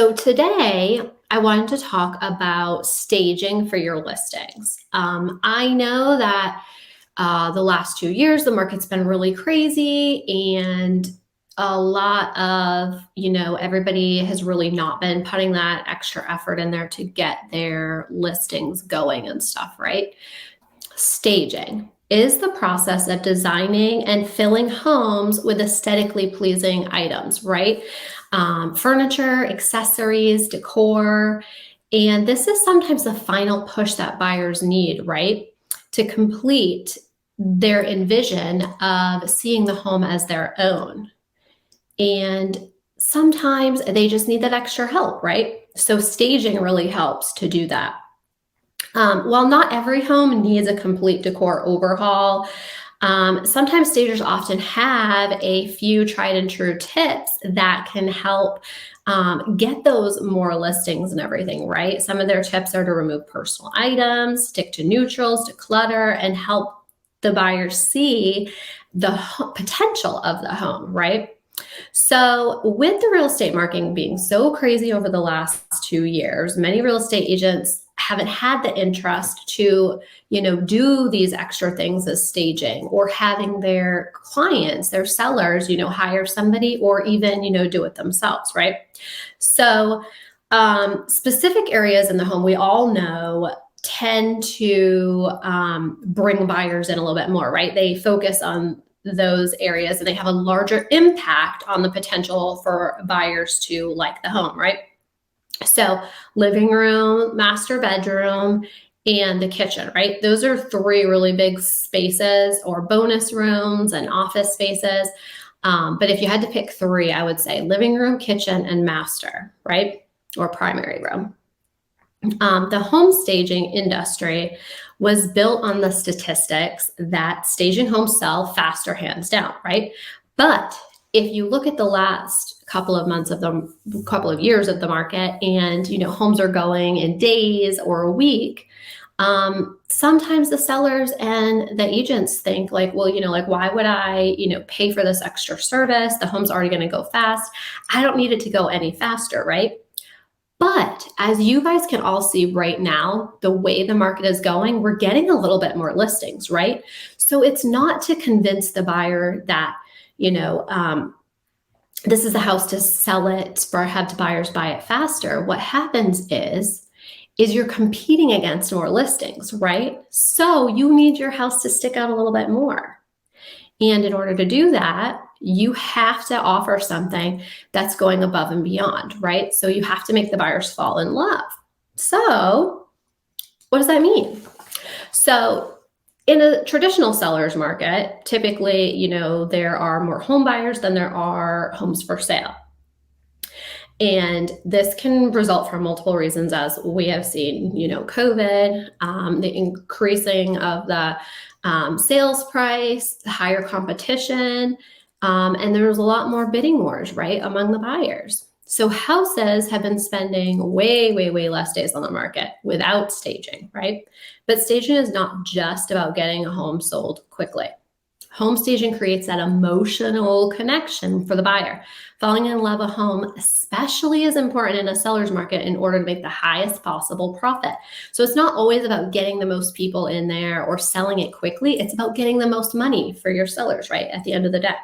So today I wanted to talk about staging for your listings. I know that the last 2 years the market's been really crazy, and a lot of everybody has really not been putting that extra effort in there to get their listings going and stuff, right? Staging is the process of designing and filling homes with aesthetically pleasing items, right? Furniture, accessories, decor. And this is sometimes the final push that buyers need, right? To complete their envision of seeing the home as their own. And sometimes they just need that extra help, right? So staging really helps to do that. While not every home needs a complete decor overhaul, sometimes stagers often have a few tried and true tips that can help get those more listings and everything, right? Some of their tips are to remove personal items, stick to neutrals, declutter, and help the buyer see the potential of the home, right? So, with the real estate market being so crazy over the last 2 years, many real estate agents haven't had the interest to, do these extra things as staging or having their clients, their sellers, hire somebody or even, do it themselves, right? So, specific areas in the home we all know tend to bring buyers in a little bit more, right? They focus on those areas and they have a larger impact on the potential for buyers to like the home, right? So living room, master bedroom, and the kitchen, right? Those are three really big spaces or bonus rooms and office spaces. But if you had to pick three, I would say living room, kitchen, and master, right? Or primary room. The home staging industry was built on the statistics that staging homes sell faster, hands down, right? But if you look at the last couple of years of the market, and homes are going in days or a week, sometimes the sellers and the agents think like, well, why would I, pay for this extra service? The home's already going to go fast. I don't need it to go any faster, right? But as you guys can all see right now, the way the market is going, we're getting a little bit more listings, right? So it's not to convince the buyer that, this is the house to sell it or have buyers buy it faster. What happens is you're competing against more listings, right? So you need your house to stick out a little bit more. And in order to do that, you have to offer something that's going above and beyond, right? So you have to make the buyers fall in love. So what does that mean? So in a traditional seller's market, typically, there are more home buyers than there are homes for sale. And this can result from multiple reasons, as we have seen, COVID, the increasing of the sales price, higher competition, and there's a lot more bidding wars, right, among the buyers. So houses have been spending way, way, way less days on the market without staging, right? But staging is not just about getting a home sold quickly. Home staging creates that emotional connection for the buyer. Falling in love with a home especially is important in a seller's market in order to make the highest possible profit. So it's not always about getting the most people in there or selling it quickly. It's about getting the most money for your sellers, right, at the end of the day.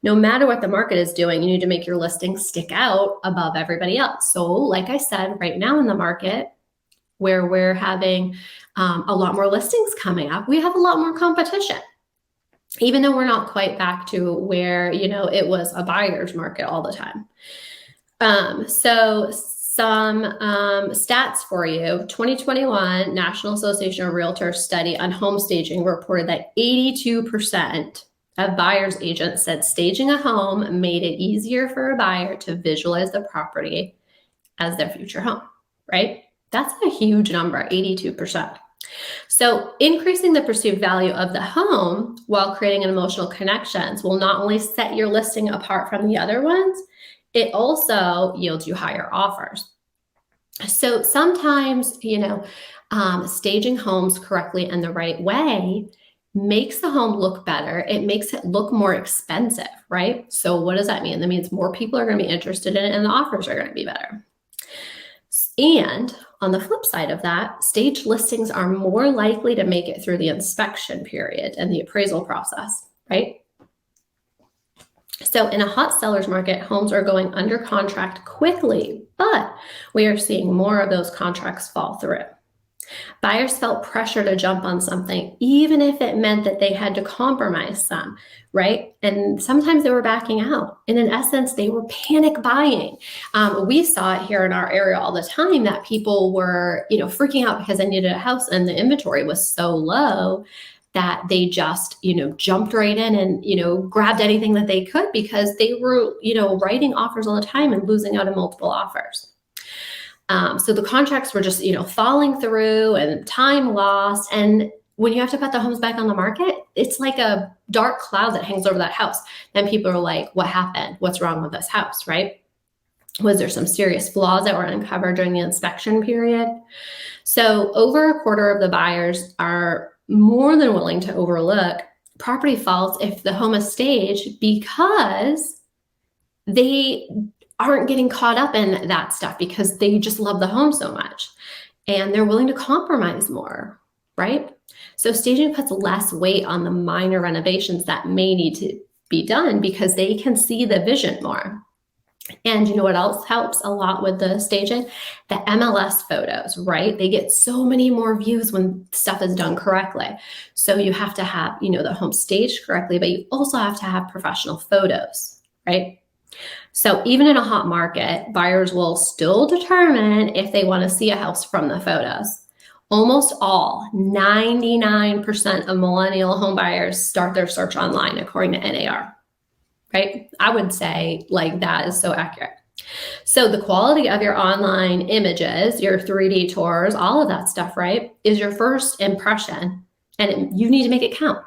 No matter what the market is doing, you need to make your listing stick out above everybody else. So like I said, right now in the market, where we're having a lot more listings coming up, we have a lot more competition. Even though we're not quite back to where, it was a buyer's market all the time. So some stats for you. 2021 National Association of Realtors study on home staging reported that 82% of buyer's agents said staging a home made it easier for a buyer to visualize the property as their future home, right? That's a huge number, 82%. So increasing the perceived value of the home while creating an emotional connections will not only set your listing apart from the other ones, it also yields you higher offers. So sometimes, staging homes correctly and the right way makes the home look better. It makes it look more expensive, right? So what does that mean? That means more people are going to be interested in it and the offers are going to be better. And on the flip side of that, staged listings are more likely to make it through the inspection period and the appraisal process, right? So in a hot seller's market, homes are going under contract quickly, but we are seeing more of those contracts fall through. Buyers felt pressure to jump on something, even if it meant that they had to compromise some, right? And sometimes they were backing out. And in essence, they were panic buying. We saw it here in our area all the time that people were, freaking out because they needed a house and the inventory was so low that they just, jumped right in and, grabbed anything that they could because they were, writing offers all the time and losing out on multiple offers. So the contracts were just, falling through and time lost. And when you have to put the homes back on the market, it's like a dark cloud that hangs over that house. Then people are like, what happened? What's wrong with this house, right? Was there some serious flaws that were uncovered during the inspection period? So over a quarter of the buyers are more than willing to overlook property faults if the home is staged because they aren't getting caught up in that stuff because they just love the home so much and they're willing to compromise more, right? So staging puts less weight on the minor renovations that may need to be done because they can see the vision more. And you know what else helps a lot with the staging? The MLS photos, right? They get so many more views when stuff is done correctly. So you have to have, the home staged correctly, but you also have to have professional photos, right? So even in a hot market, buyers will still determine if they want to see a house from the photos. Almost all, 99% of millennial home buyers start their search online according to NAR, right? I would say that is so accurate. So the quality of your online images, your 3D tours, all of that stuff, right, is your first impression and you need to make it count.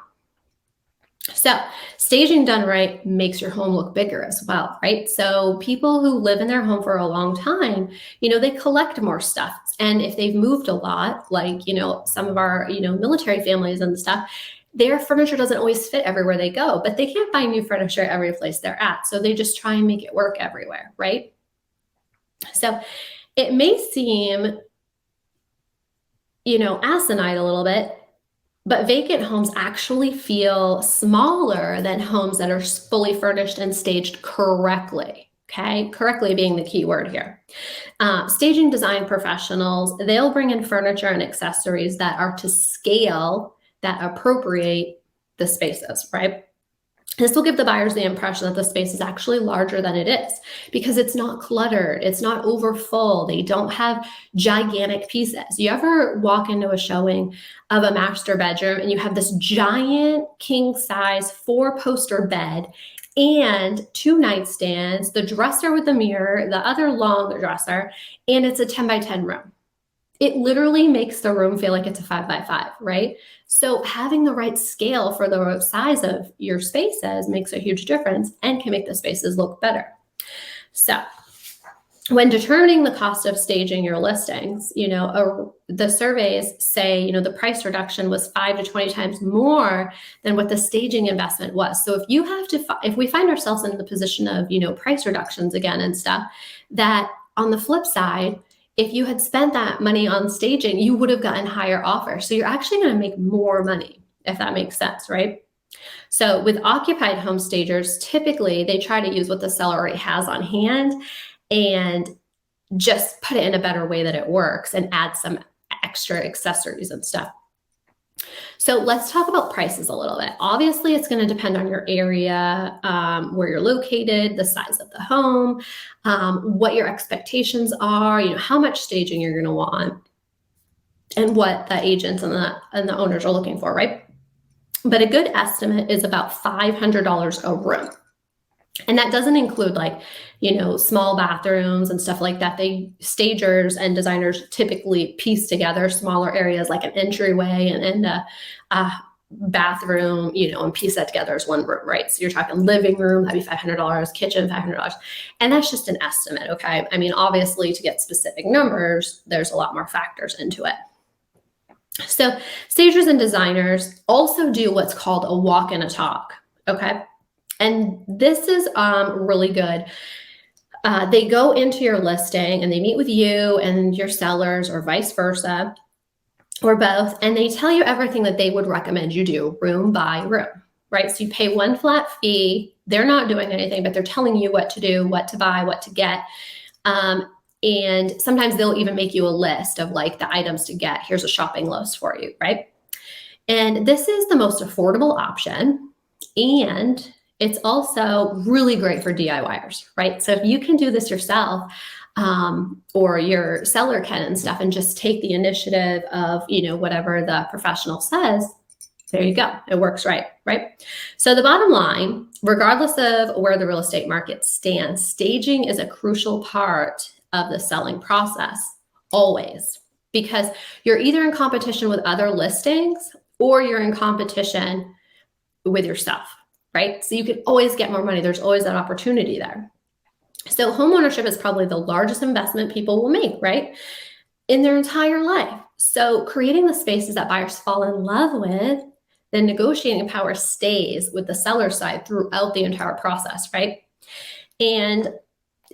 So staging done right makes your home look bigger as well, right? So people who live in their home for a long time, they collect more stuff. And if they've moved a lot, like, some of our, military families and stuff, their furniture doesn't always fit everywhere they go, but they can't buy new furniture every place they're at. So they just try and make it work everywhere, right? So it may seem, asinine a little bit, but vacant homes actually feel smaller than homes that are fully furnished and staged correctly. Okay, correctly being the key word here. Staging design professionals, they'll bring in furniture and accessories that are to scale that appropriate the spaces, right? This will give the buyers the impression that the space is actually larger than it is because it's not cluttered, it's not over full, they don't have gigantic pieces. You ever walk into a showing of a master bedroom and you have this giant king size 4-poster bed and 2 nightstands, the dresser with the mirror, the other long dresser, and it's a 10 by 10 room. It literally makes the room feel like it's a 5 by 5, right? So having the right scale for the size of your spaces makes a huge difference and can make the spaces look better. So when determining the cost of staging your listings, the surveys say, the price reduction was 5 to 20 times more than what the staging investment was. So if we find ourselves in the position of, price reductions again and stuff, that on the flip side, if you had spent that money on staging, you would have gotten higher offers. So you're actually going to make more money, if that makes sense, right? So with occupied home stagers, typically they try to use what the seller already has on hand and just put it in a better way that it works and add some extra accessories and stuff. So let's talk about prices a little bit. Obviously, it's going to depend on your area, where you're located, the size of the home, what your expectations are, how much staging you're going to want, and what the agents and the owners are looking for, right? But a good estimate is about $500 a room. And that doesn't include small bathrooms and stuff like that. Stagers and designers typically piece together smaller areas like an entryway and a bathroom, and piece that together as one room, right? So you're talking living room, that'd be $500, kitchen, $500. And that's just an estimate, okay? I mean, obviously to get specific numbers, there's a lot more factors into it. So stagers and designers also do what's called a walk and a talk, okay? And this is really good. They go into your listing and they meet with you and your sellers, or vice versa, or both, and they tell you everything that they would recommend you do room by room, right? So you pay one flat fee. They're not doing anything, but they're telling you what to do, what to buy, what to get. And sometimes they'll even make you a list of like the items to get. Here's a shopping list for you, right? And this is the most affordable option. And it's also really great for DIYers, right? So if you can do this yourself, or your seller can and stuff, and just take the initiative of, whatever the professional says, there you go. It works right? So the bottom line, regardless of where the real estate market stands, staging is a crucial part of the selling process, always, because you're either in competition with other listings or you're in competition with yourself, right? So you can always get more money. There's always that opportunity there. So homeownership is probably the largest investment people will make, right, in their entire life. So creating the spaces that buyers fall in love with, the negotiating power stays with the seller side throughout the entire process, right? And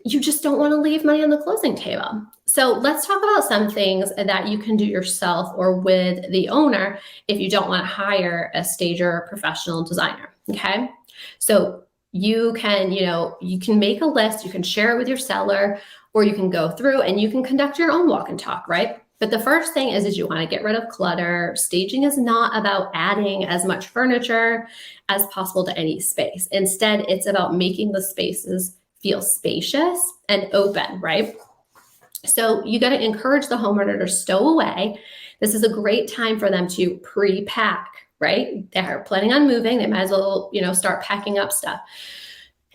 you just don't want to leave money on the closing table. So let's talk about some things that you can do yourself or with the owner if you don't want to hire a stager or professional designer, okay? So you can make a list, you can share it with your seller, or you can go through and you can conduct your own walk and talk, right? But the first thing is you want to get rid of clutter. Staging is not about adding as much furniture as possible to any space. Instead, it's about making the spaces feel spacious and open, right? So you got to encourage the homeowner to stow away. This is a great time for them to pre-pack, right? They're planning on moving. They might as well, start packing up stuff.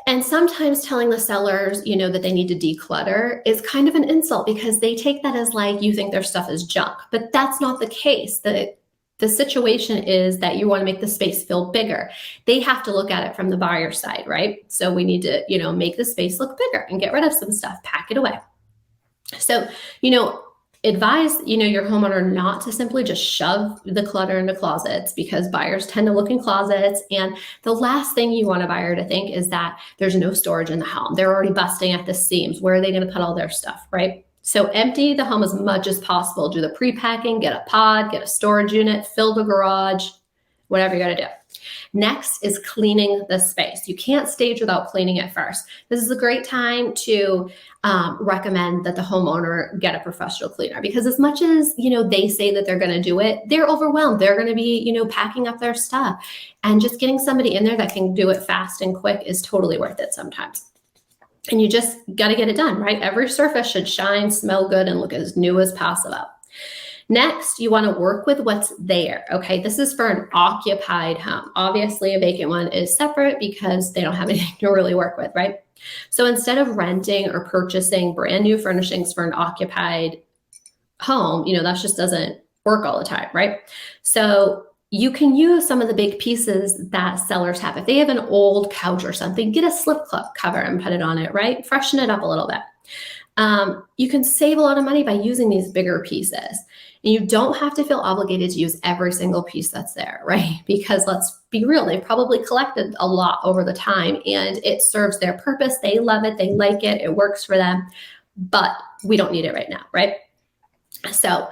And sometimes telling the sellers, that they need to declutter is kind of an insult, because they take that as like, you think their stuff is junk, but that's not the case. The situation is that you want to make the space feel bigger. They have to look at it from the buyer side, right? So we need to, make the space look bigger and get rid of some stuff, pack it away. So, advise, your homeowner not to simply just shove the clutter into closets, because buyers tend to look in closets. And the last thing you want a buyer to think is that there's no storage in the home. They're already busting at the seams. Where are they going to put all their stuff, right? So empty the home as much as possible. Do the pre-packing, get a pod, get a storage unit, fill the garage, whatever you got to do. Next is cleaning the space. You can't stage without cleaning it first. This is a great time to recommend that the homeowner get a professional cleaner, because as much as, they say that they're going to do it, they're overwhelmed. They're going to be, packing up their stuff, and just getting somebody in there that can do it fast and quick is totally worth it sometimes. And you just got to get it done, right? Every surface should shine, smell good, and look as new as possible. Next, you want to work with what's there, okay? This is for an occupied home. Obviously, a vacant one is separate because they don't have anything to really work with, right? So instead of renting or purchasing brand new furnishings for an occupied home, that just doesn't work all the time, right? So you can use some of the big pieces that sellers have. If they have an old couch or something, get a slip cover and put it on it, right? Freshen it up a little bit. You can save a lot of money by using these bigger pieces. And you don't have to feel obligated to use every single piece that's there, right? Because let's be real, they probably collected a lot over the time and it serves their purpose. They love it. They like it. It works for them, but we don't need it right now, right? So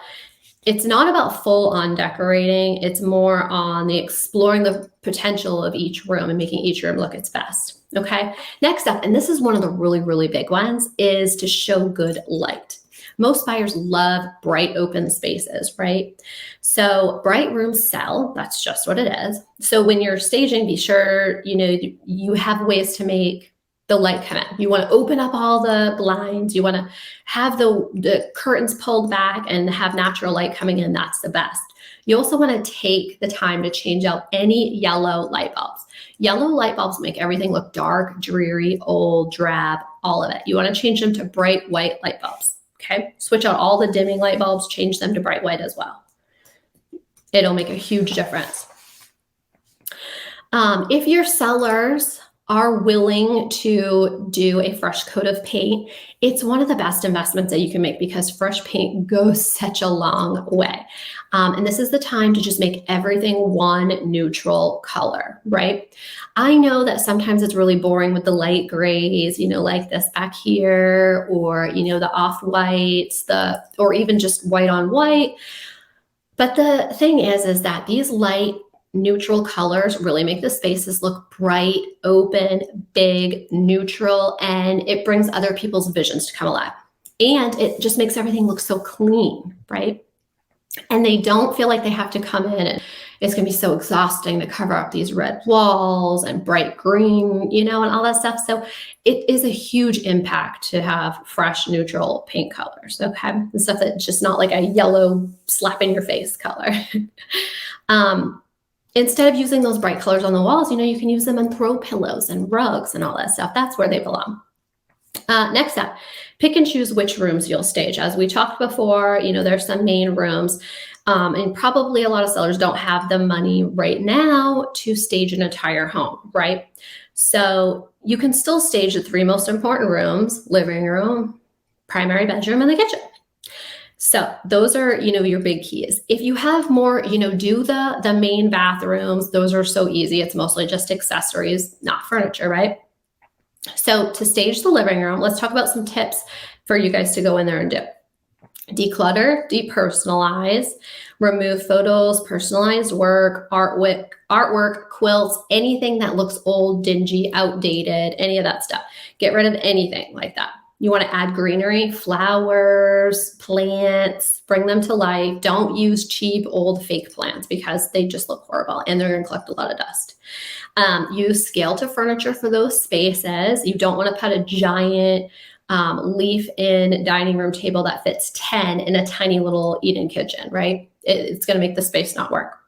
it's not about full on decorating. It's more on the exploring the potential of each room and making each room look its best. Okay. Next up, and this is one of the really, really big ones, is to show good light. Most buyers love bright open spaces, right? So bright rooms sell. That's just what it is. So when you're staging, be sure, you have ways to make the light come in. You want to open up all the blinds. You want to have the curtains pulled back and have natural light coming in. That's the best. You also want to take the time to change out any yellow light bulbs. Yellow light bulbs make everything look dark, dreary, old, drab, all of it. You want to change them to bright white light bulbs. Okay, switch out all the dimming light bulbs, change them to bright white as well. It'll make a huge difference. If your sellers are willing to do a fresh coat of paint, it's one of the best investments that you can make because fresh paint goes such a long way. And this is the time to just make everything one neutral color, right? I know that sometimes it's really boring with the light grays, like this back here, or, the off-whites, or even just white on white. But the thing is that these light neutral colors really make the spaces look bright, open, big, neutral, and it brings other people's visions to come alive. And it just makes everything look so clean, right? And they don't feel like they have to come in and it's going to be so exhausting to cover up these red walls and bright green, and all that stuff. So it is a huge impact to have fresh, neutral paint colors, okay? The stuff that's just not like a yellow slap in your face color. Instead of using those bright colors on the walls, you can use them on throw pillows and rugs and all that stuff. That's where they belong. Next up, pick and choose which rooms you'll stage. As we talked before, there's some main rooms, and probably a lot of sellers don't have the money right now to stage an entire home, right? So you can still stage the 3 most important rooms: living room, primary bedroom, and the kitchen. So those are, your big keys. If you have more, do the main bathrooms. Those are so easy. It's mostly just accessories, not furniture, right? So to stage the living room, let's talk about some tips for you guys to go in there and do. Declutter, depersonalize, remove photos, personalized work, artwork, quilts, anything that looks old, dingy, outdated, any of that stuff. Get rid of anything like that. You want to add greenery, flowers, plants, bring them to life. Don't use cheap, old, fake plants because they just look horrible and they're going to collect a lot of dust. Use scale to furniture for those spaces. You don't want to put a giant leaf-in dining room table that fits 10 in a tiny little eat-in kitchen, right? It's going to make the space not work.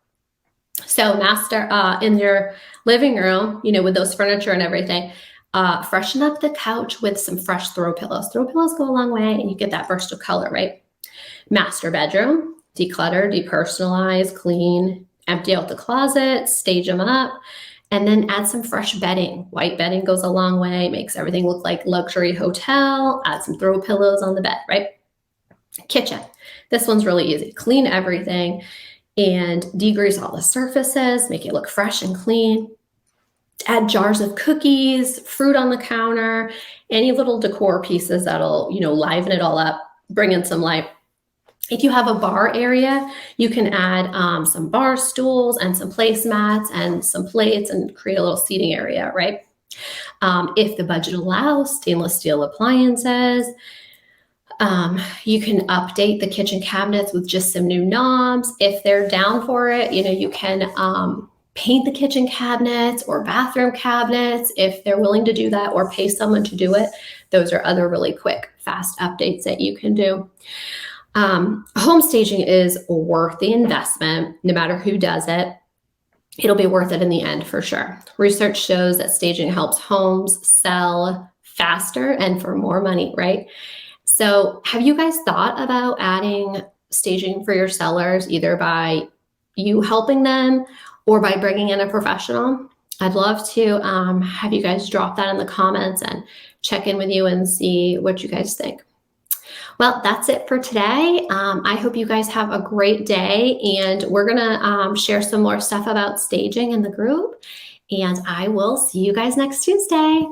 So master in your living room, with those furniture and everything, freshen up the couch with some fresh throw pillows. Throw pillows go a long way and you get that burst of color, right? Master bedroom, declutter, depersonalize, clean, empty out the closet, stage them up, and then add some fresh bedding. White bedding goes a long way, makes everything look like luxury hotel. Add some throw pillows on the bed, right? Kitchen. This one's really easy. Clean everything and degrease all the surfaces, make it look fresh and clean. Add jars of cookies, fruit on the counter, any little decor pieces that'll, liven it all up, bring in some life. If you have a bar area, you can add some bar stools and some placemats and some plates and create a little seating area, right? If the budget allows, stainless steel appliances. You can update the kitchen cabinets with just some new knobs. If they're down for it, you can paint the kitchen cabinets or bathroom cabinets if they're willing to do that, or pay someone to do it. Those are other really quick, fast updates that you can do. Home staging is worth the investment, no matter who does it. It'll be worth it in the end for sure. Research shows that staging helps homes sell faster and for more money, right? So have you guys thought about adding staging for your sellers, either by you helping them or by bringing in a professional? I'd love to have you guys drop that in the comments and check in with you and see what you guys think. Well, that's it for today. I hope you guys have a great day, and we're gonna share some more stuff about staging in the group, and I will see you guys next Tuesday.